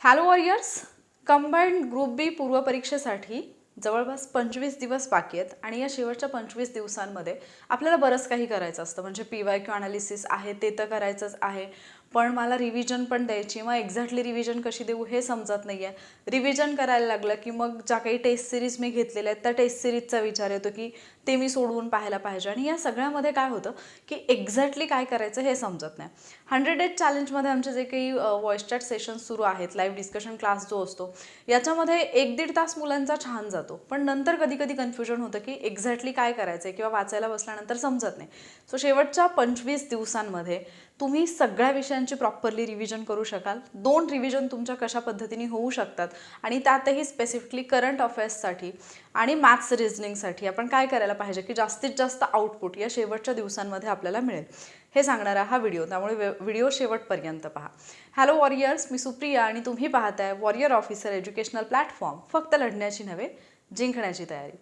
Hello warriors, combined group बी पूर्वपरीक्षेसाठी जवळपास 25 दिवस बाकी आहेत आणि या शेवटच्या 25 दिवसांमध्ये आपल्याला बरंच काही करायचं असतं. म्हणजे PYQ ॲनालिसिस आहे ते तर करायचंच आहे, पण मला रिव्हिजन पण द्यायची. मग एक्झॅक्टली रिव्हिजन कशी देऊ हे समजत नाही आहे. रिव्हिजन करायला लागलं की मग ज्या काही टेस्ट सिरीज मी घेतलेल्या आहेत त्या टेस्ट सिरीजचा विचार येतो की ते मी सोडवून पाहायला पाहिजे. आणि या सगळ्यामध्ये काय होतं की एक्झॅक्टली काय करायचं हे समजत नाही. 100 डेज चॅलेंजमध्ये आमचे जे काही व्हॉइस चॅट सेशन्स सुरू आहेत, लाईव्ह डिस्कशन क्लास जो असतो, याच्यामध्ये 1-1.5 तास मुलांचा छान जातो. पण नंतर कधी कधी कन्फ्युजन होतं की एक्झॅक्टली काय करायचं आहे किंवा वाचायला बसल्यानंतर समजत नाही. सो शेवटच्या 25 दिवसांमध्ये तुम्ही सगळ्या विषयांची प्रॉपरली रिव्हिजन करू शकाल. 2 रिव्हिजन तुमच्या कशा पद्धतीने होऊ शकतात आणि त्यातही स्पेसिफिकली करंट अफेअर्ससाठी आणि मॅथ्स रिझनिंगसाठी आपण काय करायला पाहिजे की जास्तीत जास्त आउटपुट या शेवटच्या दिवसांमध्ये आपल्याला मिळेल हे सांगणारा हा व्हिडिओ. त्यामुळे व्हिडिओ शेवटपर्यंत पहा. हॅलो वॉरियर्स, मी सुप्रिया आणि तुम्ही पाहताय वॉरियर ऑफिसर एज्युकेशनल प्लॅटफॉर्म. फक्त लढण्याची नव्हे, जिंकण्याची तयारी.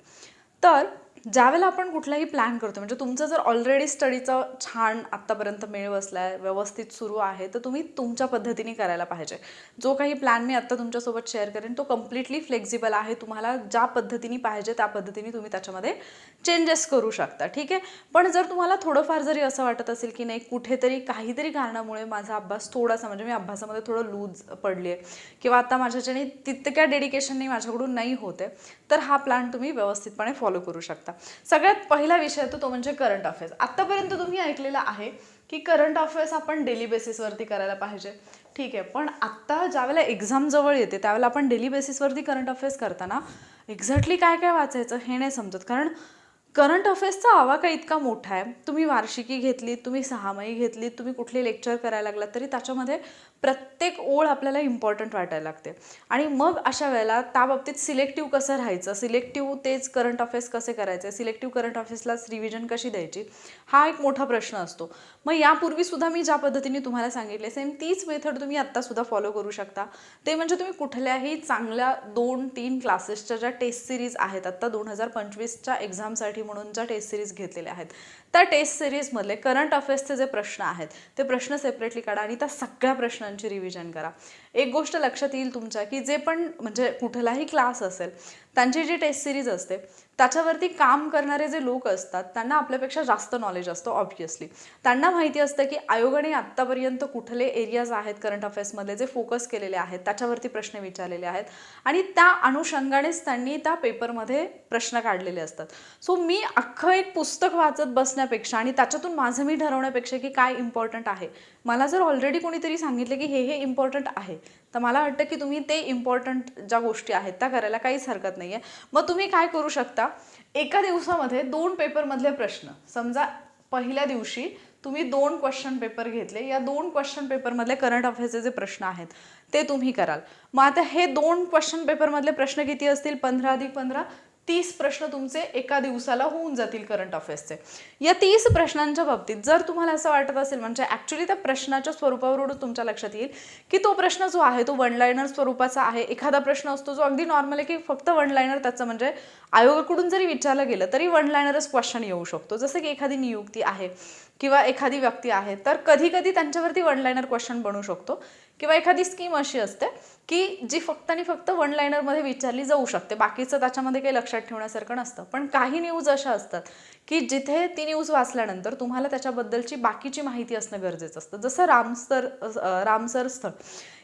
तर ज्यावेळेला आपण कुठलाही प्लॅन करतो, म्हणजे तुमचं जर ऑलरेडी स्टडीचं छान आत्तापर्यंत मेळ बसला आहे, व्यवस्थित सुरू आहे, तर तुम्ही तुमच्या पद्धतीने करायला पाहिजे. जो काही प्लॅन मी आत्ता तुमच्यासोबत शेअर करेन तो कम्प्लिटली फ्लेक्झिबल आहे. तुम्हाला ज्या पद्धतीने पाहिजे त्या पद्धतीने तुम्ही त्याच्यामध्ये चेंजेस करू शकता, ठीक आहे. पण जर तुम्हाला थोडंफार जरी असं वाटत असेल की नाही कुठेतरी काहीतरी कारणामुळे माझा अभ्यास थोडासा, म्हणजे मी अभ्यासामध्ये थोडं लूज पडली आहे किंवा आता माझ्याच्याने तितक्या डेडिकेशनने माझ्याकडून नाही होते, तर हा प्लॅन तुम्ही व्यवस्थितपणे फॉलो करू शकता. सगळ्यात पहिला विषय तो म्हणजे करंट अफेअर्स. आत्तापर्यंत तुम्ही ऐकलेलं आहे की करंट अफेअर्स आपण डेली बेसिसवरती करायला पाहिजे, ठीक आहे. पण आत्ता ज्यावेळेला एक्झाम जवळ येते त्यावेळेला आपण डेली बेसिसवरती करंट अफेअर्स करताना एक्झॅक्टली काय काय वाचायचं हे नाही समजत. कारण करंट अफेअर्सचा आवाका इतका मोठा आहे. तुम्ही वार्षिकी घेतली, तुम्ही 6माही घेतली, तुम्ही कुठली लेक्चर करायला लागलात तरी त्याच्यामध्ये प्रत्येक ओळ आपल्याला इम्पॉर्टंट वाटायला लागते. आणि मग अशा वेळेला त्या बाबतीत सिलेक्टिव्ह कसं राहायचं, सिलेक्टिव्ह तेच करंट अफेअर्स कसे करायचे, सिलेक्टिव्ह करंट अफेअर्सलाच रिव्हिजन कशी द्यायची, हा एक मोठा प्रश्न असतो. मग यापूर्वीसुद्धा मी ज्या पद्धतीने तुम्हाला सांगितले सेम तीच मेथड तुम्ही आत्तासुद्धा फॉलो करू शकता. ते म्हणजे तुम्ही कुठल्याही चांगल्या 2-3 क्लासेसच्या ज्या टेस्ट सिरीज आहेत आत्ता 2025च्या एक्झामसाठी म्हणून ज्या टेस्ट सिरीज घेतलेल्या आहेत त्या टेस्ट सिरीजमधले करंट अफेअर्सचे जे प्रश्न आहेत ते प्रश्न सेपरेटली काढा आणि त्या सगळ्या प्रश्नांची रिव्हिजन करा. एक गोष्ट लक्षात येईल तुमच्या की जे पण म्हणजे कुठलाही क्लास असेल त्यांची जी टेस्ट सिरीज असते त्याच्यावरती काम करणारे जे लोक असतात त्यांना आपल्यापेक्षा जास्त नॉलेज असतं. ऑब्व्हियसली त्यांना माहिती असतं की आयोगाने आत्तापर्यंत कुठले एरियाज आहेत करंट अफेअर्समध्ये जे फोकस केलेले आहेत त्याच्यावरती प्रश्न विचारलेले आहेत आणि त्या अनुषंगानेच त्यांनी त्या पेपरमध्ये प्रश्न काढलेले असतात. सो मी अख्खं एक पुस्तक वाचत बसण्यापेक्षा आणि त्याच्यातून माझं मी ठरवण्यापेक्षा की काय इम्पॉर्टंट आहे, मला जर ऑलरेडी कोणीतरी सांगितलं की हे इम्पॉर्टंट आहे तर मला वाटतं की तुम्ही ते इम्पॉर्टंट ज्या गोष्टी आहेत त्या करायला काहीच हरकत नाही आहे. मग तुम्ही काय करू शकता, एका दिवसामध्ये 2 पेपरमधले प्रश्न, समजा पहिल्या दिवशी तुम्ही 2 क्वेश्चन पेपर घेतले, या 2 क्वेश्चन पेपरमधले करंट अफेअर्सचे जे प्रश्न आहेत ते तुम्ही कराल. मग आता हे 2 क्वेश्चन पेपरमधले प्रश्न किती असतील, 15+15 30 प्रश्न तुमचे एका दिवसाला होऊन जातील करंट अफेअर्सचे. या 30 प्रश्नांच्या बाबतीत जर तुम्हाला असं वाटत असेल, म्हणजे ॲक्च्युली त्या प्रश्नाच्या स्वरूपावरून तुमच्या लक्षात येईल की तो प्रश्न जो आहे तो 1 लायनर स्वरूपाचा आहे. एखादा प्रश्न असतो जो अगदी नॉर्मल आहे की फक्त 1 लायनर त्याचं, म्हणजे आयोगाकडून जरी विचारलं गेलं तरी 1 लायनरच क्वेश्चन येऊ शकतो. जसं की एखादी नियुक्ती आहे किंवा एखादी व्यक्ती आहे तर कधी कधी त्यांच्यावरती 1 लायनर क्वेश्चन बनू शकतो. किंवा एखादी स्कीम अशी असते की जी फक्त आणि फक्त 1 लायनरमध्ये विचारली जाऊ शकते, बाकीचं त्याच्यामध्ये काही लक्षात ठेवण्यासारखं नसतं. पण काही न्यूज अशा असतात की जिथे ती न्यूज वाचल्यानंतर तुम्हाला त्याच्याबद्दलची बाकीची माहिती असणं गरजेचं असतं. जसं रामसर स्थळ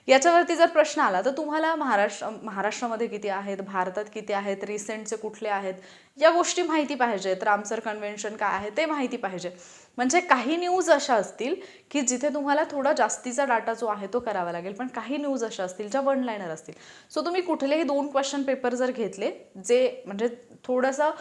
याच्यावरती जर प्रश्न आला तर तुम्हाला महाराष्ट्रामध्ये किती आहेत, भारतात किती आहेत, रिसेंटचे कुठले आहेत, या गोष्टी माहिती पाहिजेत. रामसर कन्व्हेन्शन काय आहे ते माहिती पाहिजे. म्हणजे काही न्यूज अशा असतील की जिथे तुम्हाला थोडा जास्तीचा डाटा जो आहे तो करावा लागेल, पण काही न्यूज अशा असतील ज्या 1 लायनर असतील. सो तुम्ही कुठलेही 2 क्वेश्चन पेपर जर घेतले जे म्हणजे थोडंसं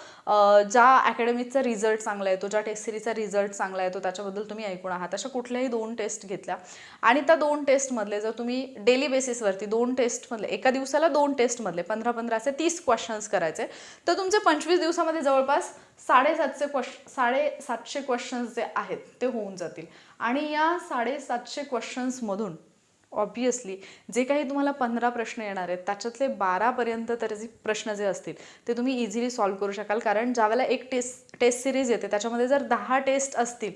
ज्या अकॅडमीचा रिझल्ट चांगला येतो, ज्या टेस्ट सिरीजचा रिझल्ट चांगला येतो त्याच्याबद्दल तुम्ही ऐकून आहात, अशा कुठल्याही 2 टेस्ट घेतल्या आणि त्या 2 टेस्टमधले जर तुम्ही डेली बेसिसवरती 2 टेस्टमधले एका दिवसाला 2 टेस्टमधले 15-15 असे 30 क्वेश्चन्स करायचे, तर तुमचे 25 दिवसामध्ये जवळपास 750 क्वेश्चन्स जे आहेत ते होऊन जातील. आणि या 750 क्वेश्चन्समधून ऑब्वियसली जे काही तुम्हाला 15 प्रश्न येणार आहेत त्याच्यातले 12पर्यंत तर प्रश्न जे असतील ते तुम्ही इझिली सॉल्व्ह करू शकाल. कारण ज्यावेळेला एक टेस्ट सिरीज येते त्याच्यामध्ये जर 10 टेस्ट असतील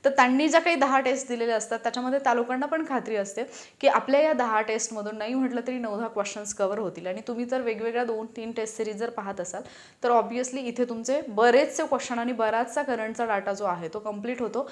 तर त्यांनी ज्या काही 10 टेस्ट दिलेल्या असतात त्याच्यामध्ये त्या लोकांना पण खात्री असते की आपल्या या 10 टेस्टमधून नाही म्हटलं तरी 9-10 क्वेश्चन्स कव्हर होतील. आणि तुम्ही जर वेगवेगळ्या 2-3 टेस्ट सिरीज जर पाहत असाल तर ऑब्वियसली इथे तुमचे बरेचसे क्वेश्चन आणि बराचसा करंटचा डाटा जो आहे तो कंप्लीट होतो.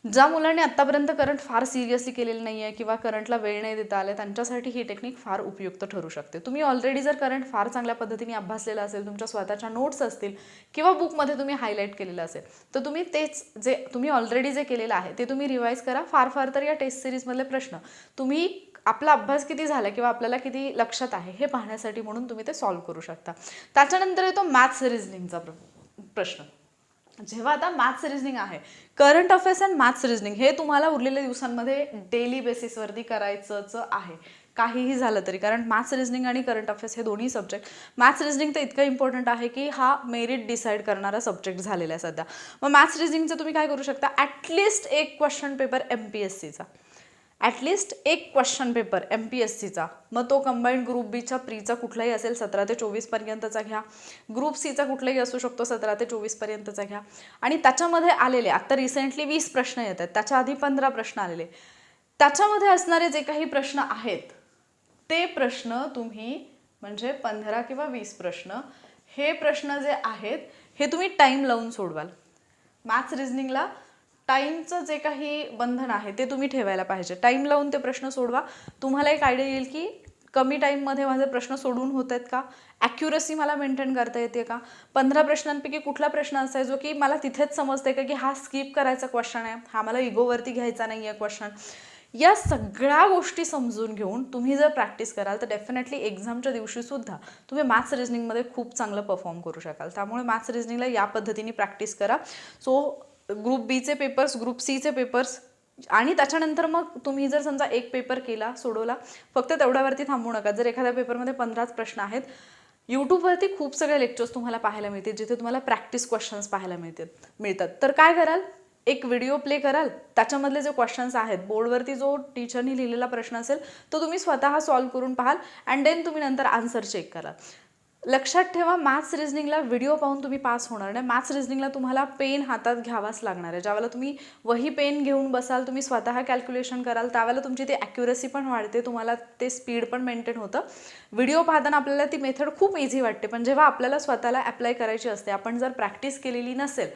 ज्या मुलांनी आत्तापर्यंत करंट फार सिरियसली केलेलं नाही आहे किंवा करंटला वेळ नाही देता आला त्यांच्यासाठी ही टेक्निक फार उपयुक्त ठरू शकते. तुम्ही ऑलरेडी जर करंट फार चांगल्या पद्धतीने अभ्यासलेला असेल, तुमच्या स्वतःच्या नोट्स असतील किंवा बुकमध्ये तुम्ही हायलाईट केलेलं असेल तर तुम्ही तेच जे तुम्ही ऑलरेडी जे केलेलं आहे ते तुम्ही रिवाईज करा. फार तर या टेस्ट सिरीजमधले प्रश्न तुम्ही आपला अभ्यास किती झाला किंवा आपल्याला किती लक्षात आहे हे पाहण्यासाठी म्हणून तुम्ही ते सॉल्व्ह करू शकता. त्याच्यानंतर येतो मॅथ्स रिझनिंगचा प्रश्न. जेव्हा आता मॅथ्स रिझनिंग आहे, current affairs and maths reasoning हे तुम्हाला उरलेल्या दिवसांमध्ये डेली बेसिसवरती करायचंच आहे काहीही झालं तरी. कारण मॅथ्स रिझनिंग आणि करंट अफेअर्स हे दोन्ही सब्जेक्ट, मॅथ्स रिझनिंग तर इतकं इम्पॉर्टंट आहे की हा मेरिट डिसाईड करणारा सब्जेक्ट झालेला आहे सध्या. मग मॅथ्स रिझनिंगचं तुम्ही काय करू शकता, ॲटलिस्ट एक क्वेश्चन पेपर MPSCचा, ॲटलिस्ट एक क्वेश्चन पेपर MPSCचा. मग तो कंबाईंड ग्रुप बीचा प्रीचा कुठलाही असेल 17 ते 24 पर्यंतचा घ्या, ग्रुप सीचा कुठलाही असू शकतो 17 ते 24 पर्यंतचा घ्या. आणि त्याच्यामध्ये आलेले आता रिसेंटली 20 प्रश्न येत आहेत, त्याच्या आधी 15 प्रश्न आलेले, त्याच्यामध्ये असणारे जे काही प्रश्न आहेत ते प्रश्न तुम्ही म्हणजे 15 किंवा 20 प्रश्न, हे प्रश्न जे आहेत हे तुम्ही टाईम लावून सोडवाल. मॅथ्स रिझनिंगला टाईमचं जे काही बंधन आहे ते तुम्ही ठेवायला पाहिजे. टाईम लावून ते प्रश्न सोडवा. तुम्हाला एक आयडिया येईल की कमी टाईममध्ये माझे प्रश्न सोडून होत आहेत का, ॲक्युरसी मला मेंटेन करता येते का, 15 प्रश्नांपैकी कुठला प्रश्न असा आहे जो की मला तिथेच समजते का की हा स्किप करायचा क्वेश्चन आहे, हा मला इगोवरती घ्यायचा नाही आहे क्वेश्चन. या सगळ्या गोष्टी समजून घेऊन तुम्ही जर प्रॅक्टिस कराल तर डेफिनेटली एक्झामच्या दिवशीसुद्धा तुम्ही मॅथ्स रिझनिंगमध्ये खूप चांगलं परफॉर्म करू शकाल. त्यामुळे मॅथ्स रिझनिंगला या पद्धतीने प्रॅक्टिस करा. सो ग्रुप बीचे पेपर्स, ग्रुप सीचे पेपर्स आणि त्याच्यानंतर मग तुम्ही जर समजा एक पेपर केला, सोडवला, फक्त तेवढ्यावरती थांबू नका. जर एखाद्या पेपरमध्ये 15 प्रश्न आहेत, यूट्यूबवरती खूप सगळे लेक्चर्स तुम्हाला पाहायला मिळतील जिथे तुम्हाला प्रॅक्टिस क्वेश्चन्स पाहायला मिळतात. तर काय कराल, एक व्हिडिओ प्ले कराल, त्याच्यामधले जे क्वेश्चन्स आहेत, बोर्डवरती जो टीचरनी लिहिलेला प्रश्न असेल तो तुम्ही स्वतः सॉल्व्ह करून पाहाल अँड देन तुम्ही नंतर आन्सर चेक कराल. लक्षात ठेवा, मॅथ्स रिझनिंगला व्हिडिओ पाहून तुम्ही पास होणार नाही. मॅथ्स रिझनिंगला तुम्हाला पेन हातात घ्यावाच लागणार आहे. ज्यावेळेला तुम्ही वही पेन घेऊन बसाल, तुम्ही स्वतः कॅल्क्युलेशन कराल, त्यावेळेला तुमची ती ॲक्युरसी पण वाढते, तुम्हाला ते स्पीड पण मेंटेन होतं. व्हिडिओ पाहताना आपल्याला ती मेथड खूप इझी वाटते, पण जेव्हा आपल्याला स्वतःला अप्लाय करायची असते, आपण जर प्रॅक्टिस केलेली नसेल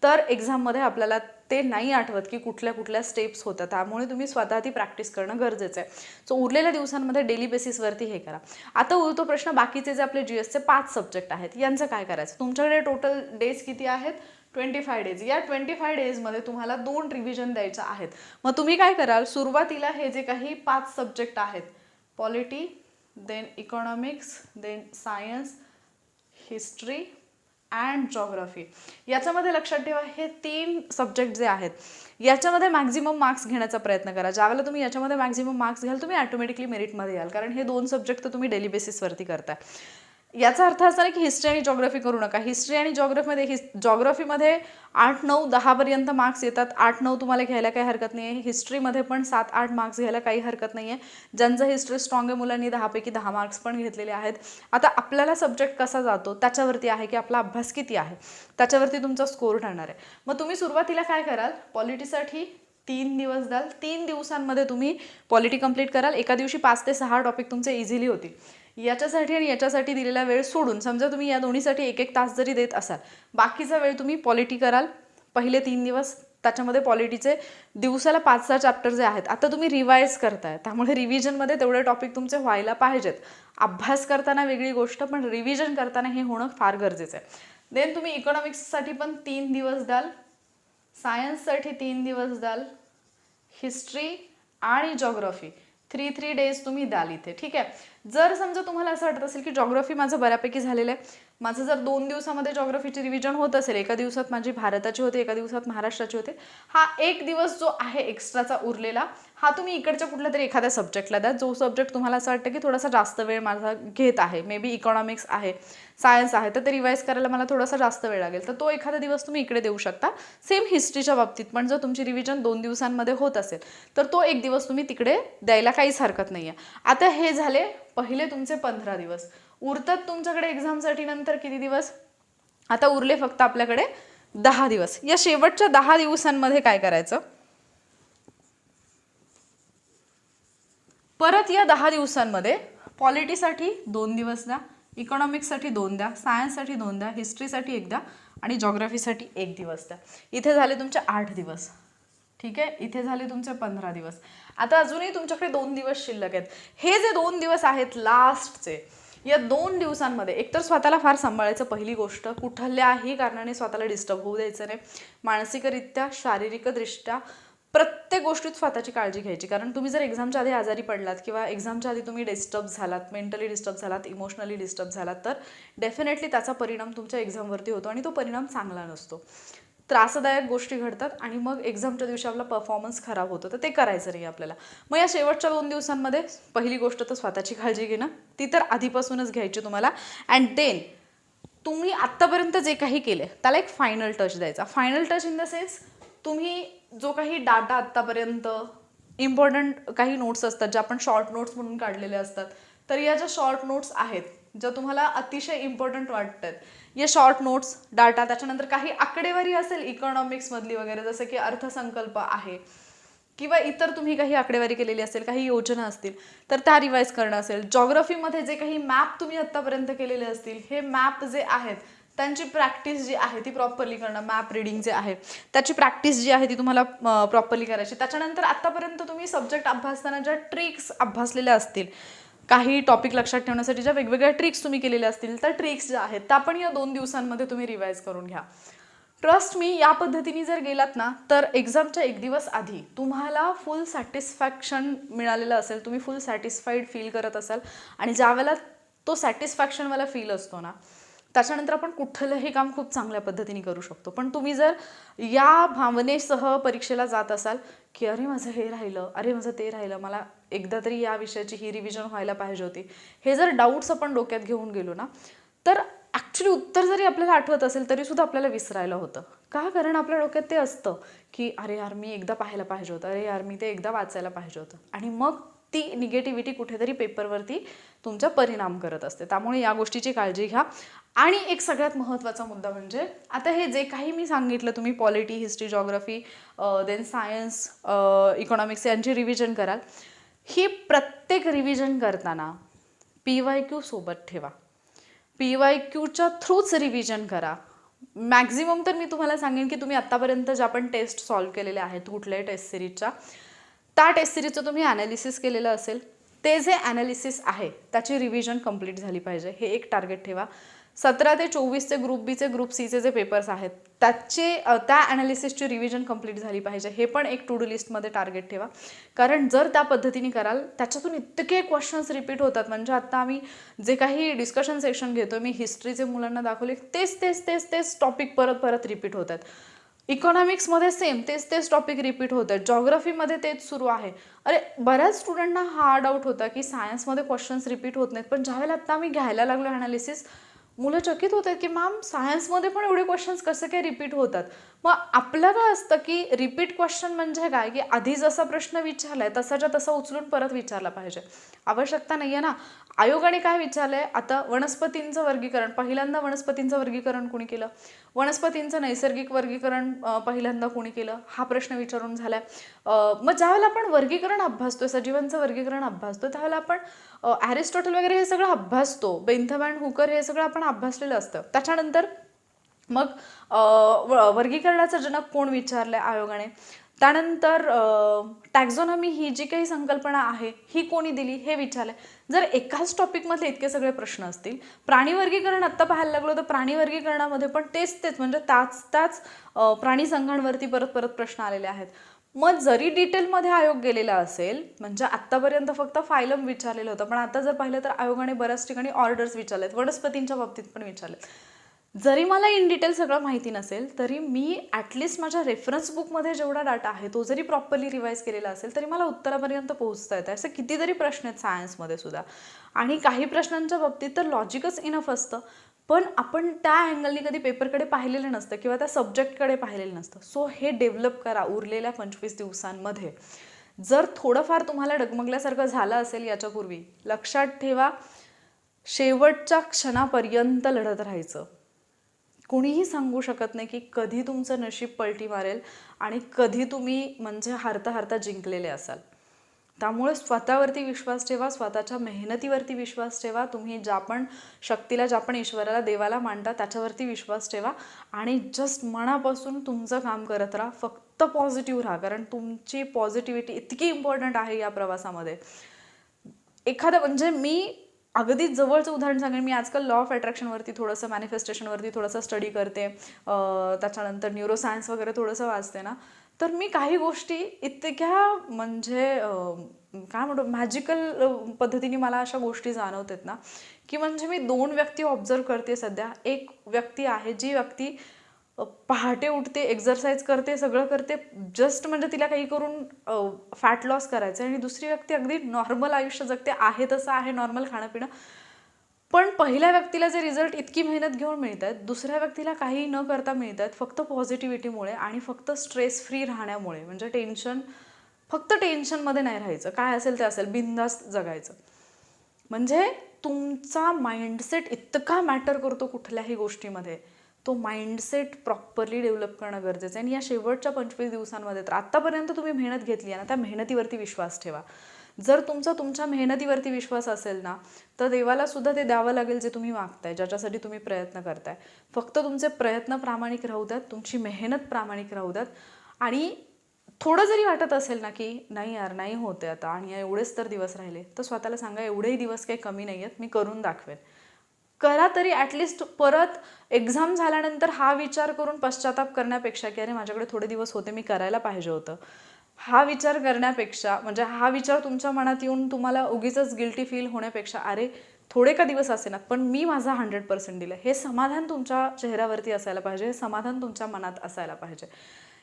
तर एक्झाममध्ये आपल्याला ते नाही आठवत की कुठल्या कुठल्या स्टेप्स होतात. त्यामुळे तुम्ही स्वतः ती प्रॅक्टिस करणं गरजेचं आहे. सो उरलेल्या दिवसांमध्ये डेली बेसिसवरती हे करा. आता उरतो प्रश्न, बाकीचे जे आपले GSचे 5 सब्जेक्ट आहेत यांचं काय करायचं. तुमच्याकडे टोटल डेज किती आहेत, 25 डेज. या 25 डेजमध्ये तुम्हाला 2 रिव्हिजन द्यायच्या आहेत. मग तुम्ही काय कराल, सुरुवातीला हे जे काही 5 सब्जेक्ट आहेत, polity, then economics, then science, history and geography, याच्यामध्ये लक्षात ठेवा हे 3 सब्जेक्ट जे आहेत याच्यामध्ये मॅक्झिमम मार्क्स घेण्याचा प्रयत्न करा. ज्यावेळेला तुम्ही याच्यामध्ये मॅक्झिमम मार्क्स घ्याल तुम्ही ऑटोमॅटिकली मेरिटमध्ये याल, कारण हे 2 सब्जेक्ट तर तुम्ही डेली बेसिसवरती करताय. याचा अर्थ असा नाही की हिस्ट्री आणि जॉग्राफी करू नका. हिस्ट्री आणि जॉग्राफीमध्ये 8, 9, 10 पर्यंत मार्क्स येतात. 8, 9 तुम्हाला घ्यायला काही हरकत नाही आहे. हिस्ट्रीमध्ये पण 7, 8 मार्क्स घ्यायला काही हरकत नाही आहे. ज्यांचं हिस्ट्री स्ट्रॉंग आहे मुलांनी 10 पैकी 10 मार्क्स पण घेतलेले आहेत. आता आपल्याला सब्जेक्ट कसा जातो त्याच्यावरती आहे की आपला अभ्यास किती आहे, त्याच्यावरती तुमचा स्कोर ठरणार आहे. मग तुम्ही सुरुवातीला काय कराल, पॉलिटीसाठी 3 दिवस द्याल. 3 दिवसांमध्ये तुम्ही पॉलिटी कंप्लीट कराल. एका दिवशी 5 ते 6 टॉपिक तुमचे इझिली होतील. याच्यासाठी आणि याच्यासाठी दिलेला वेळ सोडून समजा तुम्ही या दोन्हीसाठी 1-1 तास जरी देत असाल, बाकीचा वेळ तुम्ही पॉलिटी कराल. पहिले 3 दिवस त्याच्यामध्ये पॉलिटीचे दिवसाला 5-6 चॅप्टर जे आहेत आता तुम्ही रिवाईज करताय, त्यामुळे रिव्हिजनमध्ये तेवढे टॉपिक तुमचे व्हायला पाहिजेत. अभ्यास करताना वेगळी गोष्ट, पण रिव्हिजन करताना हे होणं फार गरजेचं आहे. देन तुम्ही इकॉनॉमिक्ससाठी पण 3 दिवस द्याल, सायन्ससाठी 3 दिवस द्याल, हिस्ट्री आणि जॉग्राफी 3 डेज तुम्ही द्याल इथे. ठीक आहे. जर समजा तुम्हाला असं वाटत असेल की जॉग्राफी माझं बऱ्यापैकी झालेलं आहे, माझं जर 2 दिवसामध्ये जॉग्राफीची रिव्हिजन होत असेल, एका दिवसात माझी भारताची होते, एका दिवसात महाराष्ट्राची होते, हा 1 दिवस जो आहे एक्स्ट्राचा उरलेला हा तुम्ही इकडच्या कुठल्या तरी एखाद्या सब्जेक्टला द्या, जो सब्जेक्ट तुम्हाला असं वाटतं की थोडासा जास्त वेळ माझा घेत आहे, मे बी इकॉनॉमिक्स आहे, सायन्स आहे, तर ते रिवाईज करायला मला थोडासा जास्त वेळ लागेल, तर तो एखादा दिवस तुम्ही इकडे देऊ शकता. सेम हिस्ट्रीच्या बाबतीत पण जर तुमची रिव्हिजन 2 दिवसांमध्ये होत असेल तर तो एक दिवस तुम्ही तिकडे द्यायला काहीच हरकत नाही आहे. आता हे झाले पहिले तुमचे 15 दिवस. उरतात तुमच्याकडे एक्झामसाठी नंतर किती दिवस? आता उरले फक्त आपल्याकडे 10 दिवस. या शेवटच्या 10 दिवसांमध्ये काय करायचं? परत या 10 दिवसांमध्ये पॉलिटीसाठी 2 दिवस द्या, इकॉनॉमिक्ससाठी 2 द्या, सायन्ससाठी 2 द्या, हिस्ट्रीसाठी 1 द्या आणि जॉग्राफीसाठी 1 दिवस द्या. इथे झाले तुमचे 8 दिवस. ठीक आहे, इथे झाले तुमचे 15 दिवस. आता अजूनही तुमच्याकडे 2 दिवस शिल्लक आहेत. हे जे 2 दिवस आहेत लास्टचे, या 2 दिवसांमध्ये एकतर स्वतःला फार सांभाळायचं. पहिली गोष्ट, कुठल्याही कारणाने स्वतःला डिस्टर्ब होऊ द्यायचं नाही. मानसिकरित्या, शारीरिकदृष्ट्या प्रत्येक गोष्टीत स्वतःची काळजी घ्यायची. कारण तुम्ही जर एक्झामच्या आधी आजारी पडलात किंवा एक्झामच्या आधी तुम्ही डिस्टर्ब झालात, मेंटली डिस्टर्ब झालात, इमोशनली डिस्टर्ब झालात, तर डेफिनेटली त्याचा परिणाम तुमच्या एक्झामवरती होतो आणि तो परिणाम चांगला नसतो. त्रासदायक गोष्टी घडतात आणि मग एक्झामच्या दिवशी आपला परफॉर्मन्स खराब होतो, तर ते करायचं नाही आपल्याला. मग या शेवटच्या 2 दिवसांमध्ये पहिली गोष्ट तर स्वतःची काळजी घेणं, ती तर आधीपासूनच घ्यायची तुम्हाला. अँड देन तुम्ही आत्तापर्यंत जे काही केले त्याला एक फायनल टच द्यायचा. Final touch in the sense, तुम्ही जो काही डाटा आत्तापर्यंत इम्पॉर्टंट काही नोट्स असतात, ज्या आपण शॉर्ट नोट्स म्हणून काढलेल्या असतात, तर या ज्या शॉर्ट नोट्स आहेत, ज्या तुम्हाला अतिशय इम्पॉर्टंट वाटतात, या शॉर्ट नोट्स, डाटा, त्याच्यानंतर काही आकडेवारी असेल इकॉनॉमिक्समधली वगैरे, जसं की अर्थसंकल्प आहे किंवा इतर तुम्ही काही आकडेवारी केलेली असेल, काही योजना असतील तर त्या रिवाईज करणं असेल. जॉग्राफीमध्ये जे काही मॅप तुम्ही आत्तापर्यंत केलेले असतील, हे मॅप जे आहेत त्यांची प्रॅक्टिस जी आहे ती प्रॉपरली करणं. मॅप रिडिंग जे आहे त्याची प्रॅक्टिस जी आहे ती तुम्हाला प्रॉपरली करायची. त्याच्यानंतर आत्तापर्यंत तुम्ही सब्जेक्ट अभ्यासताना ज्या ट्रिक्स अभ्यासलेल्या असतील, काही टॉपिक लक्षात ठेवण्यासाठी ज्या वेगवेगळ्या ट्रिक्स तुम्ही केलेल्या असतील, त्या ट्रिक्स ज्या आहेत त्या पण या 2 दिवसांमध्ये तुम्ही रिवाईज करून घ्या. ट्रस्ट मी, या पद्धतीने जर गेलात ना तर एक्झामच्या 1 दिवस आधी तुम्हाला फुल सॅटिस्फॅक्शन मिळालेलं असेल, तुम्ही फुल सॅटिस्फाईड फील करत असाल आणि ज्यावेळेला तो सॅटिस्फॅक्शनवाला फील असतो ना, त्याच्यानंतर आपण कुठलंही काम खूप चांगल्या पद्धतीने करू शकतो. पण तुम्ही जर या भावनेसह परीक्षेला जात असाल की अरे माझं हे राहिलं, अरे माझं ते राहिलं, मला एकदा तरी या विषयाची ही रिव्हिजन व्हायला पाहिजे होती, हे जर डाऊट्स आपण डोक्यात घेऊन गेलो ना, तर ॲक्च्युली उत्तर जरी आपल्याला आठवत असेल तरी सुद्धा आपल्याला विसरायला होतं. का? कारण आपल्या डोक्यात ते असतं की अरे यार मी एकदा पाहायला पाहिजे होतं, अरे यार मी ते एकदा वाचायला पाहिजे होतं, आणि मग ती निगेटिव्हिटी कुठेतरी पेपरवरती तुमचा परिणाम करत असते. त्यामुळे या गोष्टीची काळजी घ्या. आणि एक सगळ्यात महत्त्वाचा मुद्दा म्हणजे, आता हे जे काही मी सांगितलं, तुम्ही polity, history, geography, then science, economics यांची रिव्हिजन कराल. ही प्रत्येक रिव्हिजन करताना PYQ सोबत ठेवा. PYQच्या थ्रूच रिव्हिजन करा. मॅक्झिमम तर मी तुम्हाला सांगेन की तुम्ही आत्तापर्यंत ज्या पण टेस्ट सॉल्व्ह केलेल्या आहेत कुठल्याही टेस्ट सिरीजच्या, त्या टेस्ट सिरीजचं तुम्ही ॲनालिसिस केलेलं असेल, ते जे ॲनालिसिस आहे त्याची रिव्हिजन कंप्लीट झाली पाहिजे, हे एक टार्गेट ठेवा. 17 ते 24चे ग्रुप बीचे, ग्रुप सीचे जे पेपर्स आहेत त्या ॲनालिसिसची रिव्हिजन कंप्लीट झाली पाहिजे, हे पण एक टू डू लिस्टमध्ये टार्गेट ठेवा. कारण जर त्या पद्धतीने कराल, त्याच्यातून इतके क्वेश्चन्स रिपीट होतात. म्हणजे आता आम्ही जे काही डिस्कशन सेशन घेतो, मी हिस्ट्रीचे मुलांना दाखवले, तेच टॉपिक परत परत रिपीट होतात. इकॉनॉमिक्समध्ये सेम तेच टॉपिक रिपीट होत आहेत. जॉग्राफीमध्ये तेच सुरू आहे. अरे बऱ्याच स्टुडंटना हा डाऊट होता की सायन्समध्ये क्वेश्चन्स रिपीट होत नाहीत, पण ज्यावेळेला आता आम्ही घ्यायला लागलो ॲनालिसिस, मुलं चकित होत आहेत की मॅम सायन्समध्ये पण एवढे क्वेश्चन्स कसे काय रिपीट होतात. मग आपलं काय असतं की रिपीट क्वेश्चन म्हणजे काय, की आधी जसा प्रश्न विचारलाय तसाच्या तसा उचलून परत विचारला पाहिजे, आवश्यकता नाही आहे ना. आयोगाने काय विचारलंय, आता वनस्पतींचं वर्गीकरण, पहिल्यांदा वनस्पतींचं वर्गीकरण कोणी केलं, वनस्पतींचं नैसर्गिक वर्गीकरण पहिल्यांदा कोणी केलं, हा प्रश्न विचारून झालाय. मग ज्यावेळेला आपण वर्गीकरण अभ्यासतोय, सजीवांचं वर्गीकरण अभ्यासतो, त्यावेळेला आपण ॲरिस्टॉटल वगैरे हे सगळं अभ्यासतो, बेंथम अँड हुकर हे सगळं आपण अभ्यासलेलं असतं. त्याच्यानंतर मग वर्गीकरणाचं जनक कोण विचारलंय आयोगाने, त्यानंतर टॅक्झॉनॉमी ही जी काही संकल्पना आहे ही कोणी दिली हे विचारलंय. जर एकाच टॉपिकमधले इतके सगळे प्रश्न असतील, प्राणी वर्गीकरण आत्ता पाहायला लागलो तर प्राणी वर्गीकरणामध्ये पण तेच म्हणजे त्याच प्राणी संघांवरती परत प्रश्न आलेले आहेत. मग जरी डिटेलमध्ये आयोग गेलेला असेल, म्हणजे आत्तापर्यंत फक्त फायलम विचारलेलं होतं, पण आता जर पाहिलं तर आयोगाने बऱ्याच ठिकाणी ऑर्डर्स विचारलेत, वनस्पतींच्या बाबतीत पण विचारलेत. जरी मला इन डिटेल सगळं माहिती नसेल तरी मी ॲटलिस्ट माझ्या रेफरन्स बुकमध्ये जेवढा डाटा आहे तो जरी प्रॉपरली रिवाईज केलेला असेल तरी मला उत्तरापर्यंत पोहोचता येतं. असे कितीतरी प्रश्न आहेत सायन्समध्ये सुद्धा, आणि काही प्रश्नांच्या बाबतीत तर लॉजिकच इनफ असतं, पण आपण त्या अँगलनी कधी पेपरकडे पाहिलेलं नसतं किंवा त्या सब्जेक्टकडे पाहिलेलं नसतं. सो हे डेव्हलप करा उरलेल्या 25 दिवसांमध्ये. जर थोडंफार तुम्हाला डगमगल्यासारखं झालं असेल याच्यापूर्वी, लक्षात ठेवा, शेवटच्या क्षणापर्यंत लढत राहायचं. कुणीही सांगू शकत नाही की कधी तुमचं नशीब पलटी मारेल आणि कधी तुम्ही म्हणजे हारता हारता जिंकलेले असाल. त्यामुळे स्वतःवरती विश्वास ठेवा, स्वतःच्या मेहनतीवरती विश्वास ठेवा. तुम्ही ज्या पण शक्तीला, ज्या पण ईश्वराला, देवाला मानता त्याच्यावरती विश्वास ठेवा आणि जस्ट मनापासून तुमचं काम करत राहा. फक्त पॉझिटिव्ह राहा, कारण तुमची पॉझिटिव्हिटी इतकी इम्पॉर्टंट आहे या प्रवासामध्ये. एखादं म्हणजे मी अगदी जवळचं उदाहरण सांगेन. मी आजकाल लॉ ऑफ अट्रॅक्शनवरती थोडंसं, मॅनिफेस्टेशनवरती थोडंसं स्टडी करते, त्याच्यानंतर न्यूरोसायन्स वगैरे थोडंसं वाचते ना, तर मी काही गोष्टी इतक्या म्हणजे काय म्हणतो मॅजिकल पद्धतीने मला अशा गोष्टी जाणवतात ना, की म्हणजे मी 2 व्यक्ती ऑब्झर्व करते सध्या. एक व्यक्ती आहे जी व्यक्ती पहाटे उठते, एक्झरसाईज करते, सगळं करते, जस्ट म्हणजे तिला काही करून फॅट लॉस करायचं, आणि दुसरी व्यक्ती अगदी नॉर्मल आयुष्य जगते, आहे तसं आहे, नॉर्मल खाणं पिणं, पण पहिल्या व्यक्तीला जे रिझल्ट इतकी मेहनत घेऊन मिळत आहेत, दुसऱ्या व्यक्तीला काही न करता मिळत आहेत फक्त पॉझिटिव्हिटीमुळे आणि फक्त स्ट्रेस फ्री राहण्यामुळे. म्हणजे फक्त टेन्शनमध्ये नाही राहायचं, काय असेल ते असेल, बिनधास्त जगायचं. म्हणजे तुमचा माइंडसेट इतका मॅटर करतो कुठल्याही गोष्टीमध्ये. तो माइंडसेट प्रॉपरली डेव्हलप करणं गरजेचं आहे. आणि या शेवटच्या 25 दिवसांमध्ये तर आत्तापर्यंत तुम्ही मेहनत घेतली आहे ना, त्या मेहनतीवरती विश्वास ठेवा. जर तुमच्या मेहनतीवरती विश्वास असेल ना, तर देवाला सुद्धा ते द्यावं लागेल जे तुम्ही मागताय, ज्याच्यासाठी तुम्ही प्रयत्न करताय. फक्त तुमचे प्रयत्न प्रामाणिक राहू द्यात, तुमची मेहनत प्रामाणिक राहू द्यात. आणि थोडं जरी वाटत असेल ना की नाही यार, नाही होते आता आणि एवढेच तर दिवस राहिले, तर स्वतःला सांगा एवढेही दिवस काही कमी नाही आहेत, मी करून दाखवेन. करा तरी ॲटलिस्ट. परत एक्झाम झाल्यानंतर हा विचार करून पश्चाताप करण्यापेक्षा की अरे माझ्याकडे थोडे दिवस होते, मी करायला पाहिजे होतं, हा विचार करण्यापेक्षा, म्हणजे हा विचार तुमच्या मनात येऊन तुम्हाला उगीच गिल्टी फील होण्यापेक्षा, अरे थोडे का दिवस असेनात पण मी माझा 100% दिलं, हे समाधान तुमच्या चेहऱ्यावरती असायला पाहिजे, हे समाधान तुमच्या मनात असायला पाहिजे.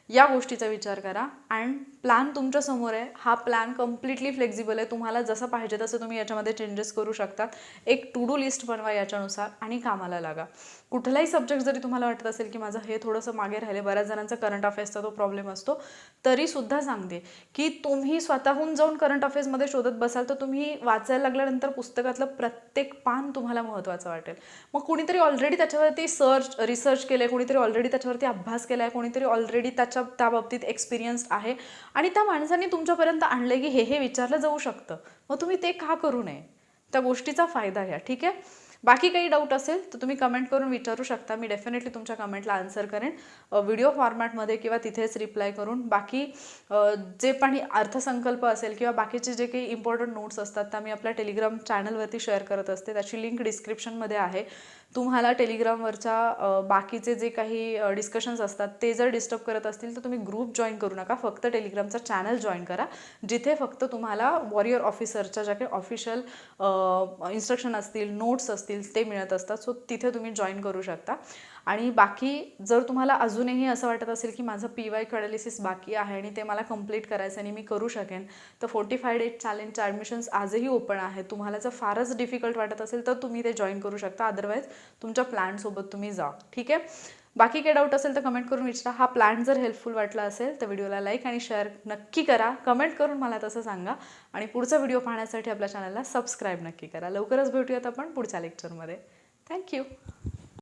या गोष्टीचा विचार करा. अँड प्लॅन तुमच्या समोर आहे. हा प्लॅन कम्प्लिटली फ्लेक्झिबल आहे. तुम्हाला जसं पाहिजे तसं तुम्ही याच्यामध्ये चेंजेस करू शकतात. एक टू डू लिस्ट बनवा याच्यानुसार आणि कामाला लागा. कुठलाही सब्जेक्ट जरी तुम्हाला वाटत असेल की माझं हे थोडंसं मागे राहिले, बऱ्याच जणांचा करंट अफेअर्सचा तो प्रॉब्लेम असतो, तरीसुद्धा सांगते की तुम्ही स्वतःहून जाऊन करंट अफेअर्समध्ये शोधत बसाल तर तुम्ही वाचायला लागल्यानंतर पुस्तकातलं प्रत्येक पान तुम्हाला महत्त्वाचं वाटेल. मग कुणीतरी ऑलरेडी त्याच्यावरती रिसर्च केलं आहे, कुणीतरी ऑलरेडी त्याच्यावरती अभ्यास केला आहे, कोणीतरी ऑलरेडी त्या बाबतीत एक्सपिरियन्स्ड आहे आणि त्या माणसाने तुमच्यापर्यंत आणले की हे विचारलं जाऊ शकतं, मग तुम्ही ते का करू नये? त्या गोष्टीचा फायदा घ्या. ठीक आहे. बाकी काही डाऊट असेल तर तुम्ही कमेंट करून विचारू शकता. मी डेफिनेटली तुमच्या कमेंटला आन्सर करेन व्हिडिओ फॉर्मॅटमध्ये किंवा तिथेच रिप्लाय करून. बाकी जे पण अर्थसंकल्प असेल किंवा बाकीचे जे काही इम्पॉर्टंट नोट्स असतात त्या मी आपल्या टेलिग्राम चॅनलवरती शेअर करत असते. त्याची लिंक डिस्क्रिप्शनमध्ये आहे. तुम्हाला टेलिग्रामवरच्या बाकीचे जे काही डिस्कशन्स असतात ते जर डिस्टर्ब करत असतील तर तुम्ही ग्रुप जॉईन करू नका, फक्त टेलिग्रामचा चॅनल जॉईन करा, जिथे फक्त तुम्हाला वॉरियर ऑफिसरच्या ज्या काही ऑफिशियल इन्स्ट्रक्शन असतील, नोट्स असतील ते मिळत असतात. सो तिथे तुम्ही जॉईन करू शकता. आणि बाकी जर तुम्हाला अजूनही असं वाटत असेल की माझं PYQ ॲनालिसिस बाकी आहे आणि ते मला कंप्लीट करायचं आणि मी करू शकेन, तर 45 डेज चॅलेंजचे ॲडमिशन्स आजही ओपन आहे. तुम्हाला जर फारच डिफिकल्ट वाटत असेल तर तुम्ही ते जॉईन करू शकता, अदरवाईज तुमच्या प्लॅनसोबत तुम्ही जा. ठीक आहे. बाकी काही डाऊट असेल तर कमेंट करून विचारा. हा प्लॅन जर हेल्पफुल वाटला असेल तर व्हिडिओला लाईक आणि शेअर नक्की करा. कमेंट करून मला तसं सांगा आणि पुढचा व्हिडिओ पाहण्यासाठी आपल्या चॅनलला सबस्क्राईब नक्की करा. लवकरच भेटूयात आपण पुढच्या लेक्चरमध्ये. थँक्यू.